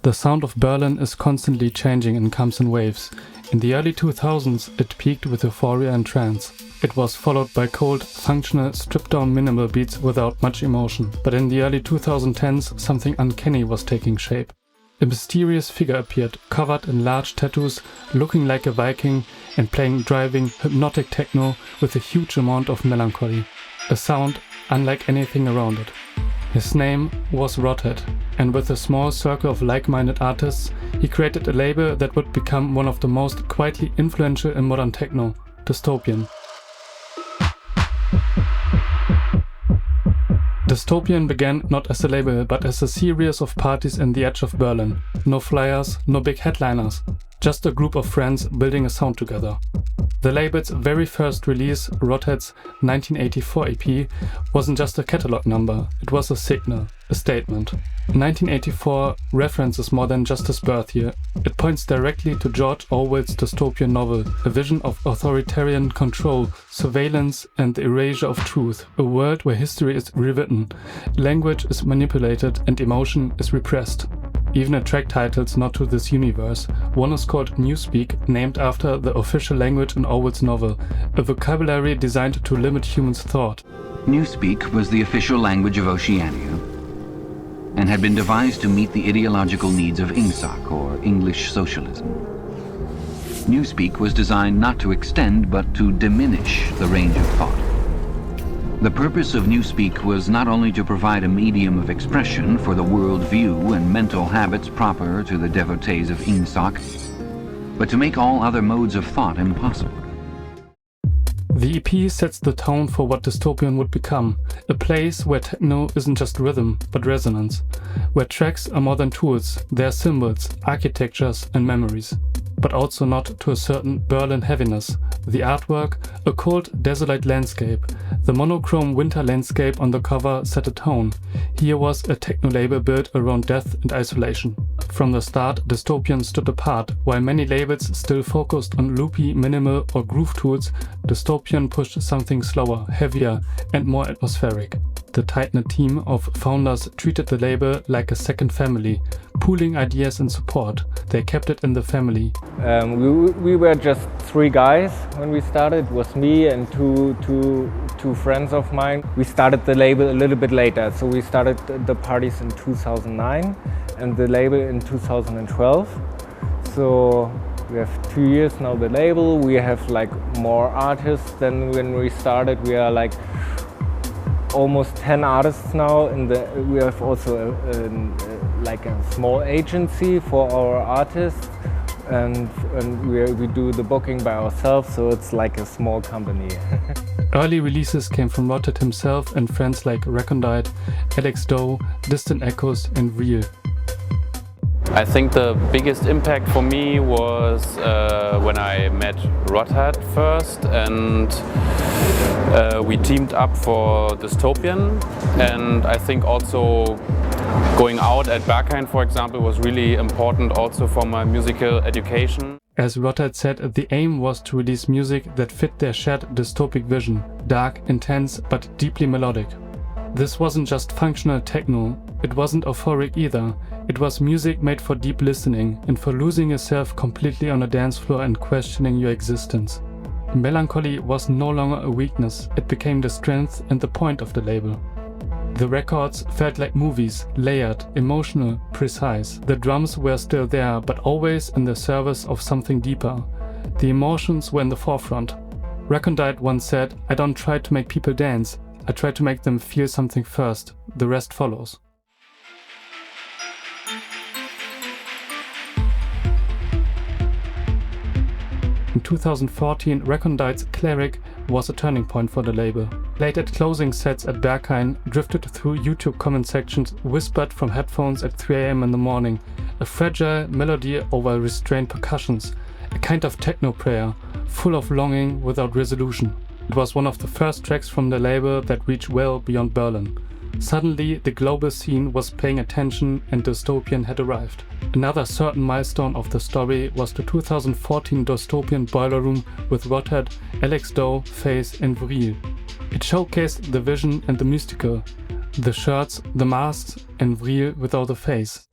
The sound of Berlin is constantly changing and comes in waves. In the early 2000s, it peaked with euphoria and trance. It was followed by cold, functional, stripped-down minimal beats without much emotion. But in the early 2010s, something uncanny was taking shape. A mysterious figure appeared, covered in large tattoos, looking like a Viking and playing driving, hypnotic techno with a huge amount of melancholy. A sound unlike anything around it. His name was Rødhåd, and with a small circle of like-minded artists, he created a label that would become one of the most quietly influential in modern techno, Dystopian. Dystopian began not as a label, but as a series of parties in the edge of Berlin. No flyers, no big headliners, just a group of friends building a sound together. The label's very first release, Rødhåd's 1984 EP, wasn't just a catalog number, it was a signal, a statement. 1984 references more than just his birth year. It points directly to George Orwell's dystopian novel, a vision of authoritarian control, surveillance and the erasure of truth, a world where history is rewritten, language is manipulated and emotion is repressed. Even a track titles not to this universe. One is called Newspeak, named after the official language in Orwell's novel, a vocabulary designed to limit humans' thought. Newspeak was the official language of Oceania and had been devised to meet the ideological needs of Ingsoc, or English socialism. Newspeak was designed not to extend but to diminish the range of thought. The purpose of Newspeak was not only to provide a medium of expression for the world view and mental habits proper to the devotees of Ingsoc, but to make all other modes of thought impossible. The EP sets the tone for what Dystopian would become, a place where techno isn't just rhythm, but resonance, where tracks are more than tools, they are symbols, architectures and memories. But also not to a certain Berlin heaviness. The artwork, a cold, desolate landscape. The monochrome winter landscape on the cover set a tone. Here was a techno label built around death and isolation. From the start, Dystopian stood apart. While many labels still focused on loopy, minimal or groove tools, Dystopian pushed something slower, heavier and more atmospheric. The tight-knit team of founders treated the label like a second family, pooling ideas and support. They kept it in the family. We were just 3 guys when we started. It was me and two friends of mine. We started the label a little bit later, so we started the parties in 2009 and the label in 2012. So we have 2 years now the label. We have like more artists than when we started. We are like almost 10 artists now. We have also like a small agency for our artists, and we do the booking by ourselves, so it's like a small company. Early releases came from Rødhåd himself and friends like Recondite, Alex Doe, Distant Echoes and Real. I think the biggest impact for me was when I met Rødhåd first, and we teamed up for Dystopian, and I think also going out at Berghain, for example, was really important also for my musical education. As Rødhåd said, the aim was to release music that fit their shared dystopic vision, dark, intense, but deeply melodic. This wasn't just functional techno, it wasn't euphoric either. It was music made for deep listening and for losing yourself completely on a dance floor and questioning your existence. Melancholy was no longer a weakness, it became the strength and the point of the label. The records felt like movies, layered, emotional, precise. The drums were still there, but always in the service of something deeper. The emotions were in the forefront. Recondite once said, "I don't try to make people dance, I try to make them feel something first, the rest follows." In 2014, Recondite's Cleric was a turning point for the label. Late at closing sets at Berghain, drifted through YouTube comment sections, whispered from headphones at 3 AM in the morning, a fragile melody over restrained percussions, a kind of techno prayer, full of longing without resolution. It was one of the first tracks from the label that reached well beyond Berlin. Suddenly, the global scene was paying attention and Dystopian had arrived. Another certain milestone of the story was the 2014 Dystopian Boiler Room with Rødhåd, Alex Doe, Face and Vril. It showcased the vision and the mystical, the shirts, the masks and Vril without a face.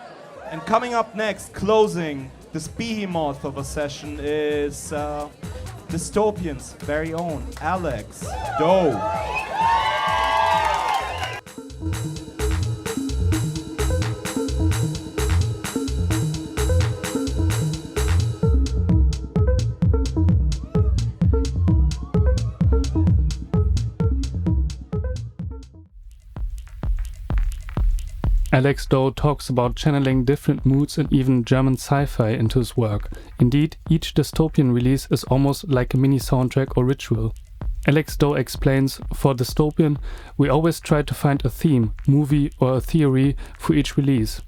And coming up next, closing this behemoth of a session is Dystopian's very own Alex Doe. Alex Doe talks about channeling different moods and even German sci-fi into his work. Indeed, each Dystopian release is almost like a mini soundtrack or ritual. Alex Doe explains, for Dystopian, we always try to find a theme, movie or a theory for each release.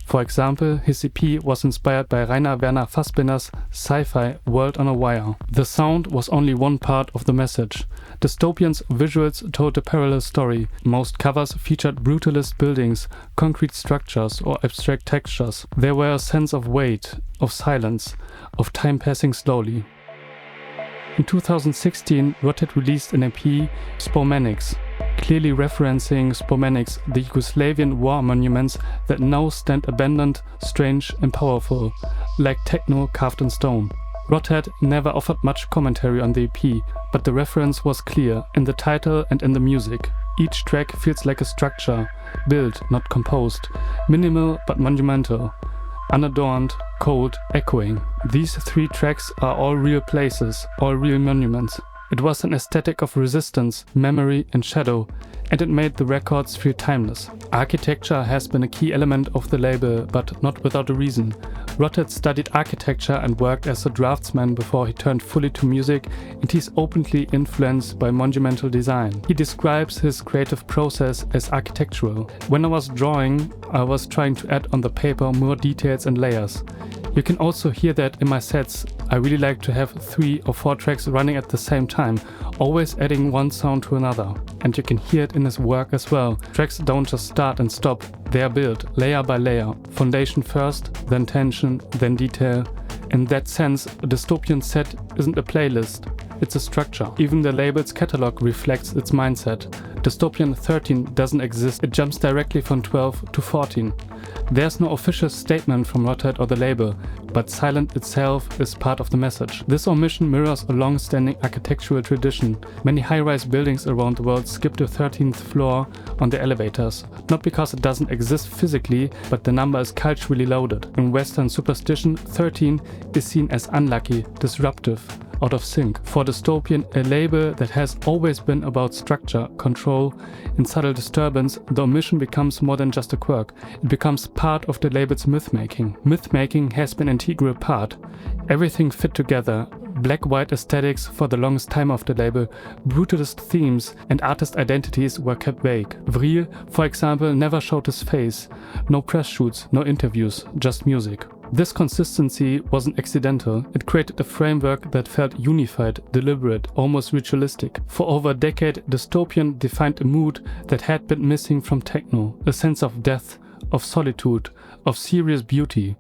For example, his EP was inspired by Rainer Werner Fassbinder's sci-fi World on a Wire. The sound was only one part of the message. Dystopian's visuals told a parallel story. Most covers featured brutalist buildings, concrete structures or abstract textures. There were a sense of weight, of silence, of time passing slowly. In 2016, Rødhåd released an EP, Spomenics, clearly referencing Spomenics, the Yugoslavian war monuments that now stand abandoned, strange and powerful, like Techno carved in stone. Rødhåd never offered much commentary on the EP, but the reference was clear in the title and in the music. Each track feels like a structure, built, not composed, minimal but monumental, unadorned, cold, echoing. These 3 tracks are all real places, all real monuments. It was an aesthetic of resistance, memory and shadow, and it made the records feel timeless. Architecture has been a key element of the label, but not without a reason. Rødhåd studied architecture and worked as a draftsman before he turned fully to music, and he's openly influenced by monumental design. He describes his creative process as architectural. When I was drawing, I was trying to add on the paper more details and layers. You can also hear that in my sets. I really like to have 3 or 4 tracks running at the same time, always adding one sound to another. And you can hear it in his work as well. Tracks don't just start and stop, they are built layer by layer. Foundation first, then tension, then detail. In that sense, a Dystopian set isn't a playlist, it's a structure. Even the label's catalog reflects its mindset. Dystopian 13 doesn't exist, it jumps directly from 12 to 14. There's no official statement from Rødhåd or the label, but silent itself is part of the message. This omission mirrors a long-standing architectural tradition. Many high-rise buildings around the world skip the 13th floor on their elevators, not because it doesn't exist physically, but the number is culturally loaded. In Western superstition, 13 is seen as unlucky, disruptive, out of sync. For Dystopian, a label that has always been about structure, control, and subtle disturbance, the omission becomes more than just a quirk. It becomes part of the label's mythmaking. Mythmaking has been an integral part. Everything fit together. Black-white aesthetics for the longest time of the label, brutalist themes and artist identities were kept vague. Vril, for example, never showed his face. No press shoots, no interviews, just music. This consistency wasn't accidental. It created a framework that felt unified, deliberate, almost ritualistic. For over a decade, Dystopian defined a mood that had been missing from techno, a sense of death, of solitude, of serious beauty.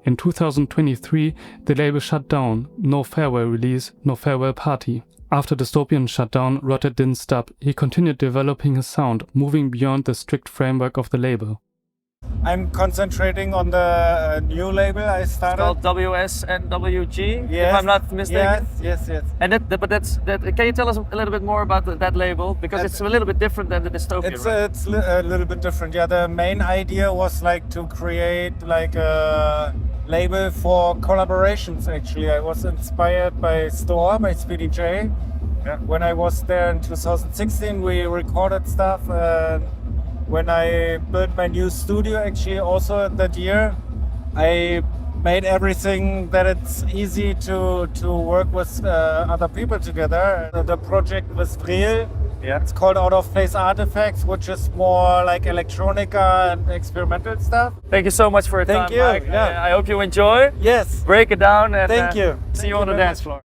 In 2023, the label shut down. No farewell release, no farewell party. After Dystopian shut down, Rødhåd didn't stop. He continued developing his sound, moving beyond the strict framework of the label. I'm concentrating on the new label I started. It's called WSNWG, Yes. if I'm not mistaken. Yes. And can you tell us a little bit more about that label? Because it's a little bit different than the Dystopian, It's right? a little bit different. Yeah, the main idea was like to create like a label for collaborations. Actually, I was inspired by Store by Speedy J. Yeah. When I was there in 2016, we recorded stuff. When I built my new studio, actually also that year, I made everything that it's easy to work with other people together. The project with Vril, it's called Out of Place Artifacts, which is more like electronica and experimental stuff. Thank you so much for your Thank time, you. Mike. Yeah. I hope you enjoy. Yes. Break it down and Thank you. see Thank you on you the very dance much. floor.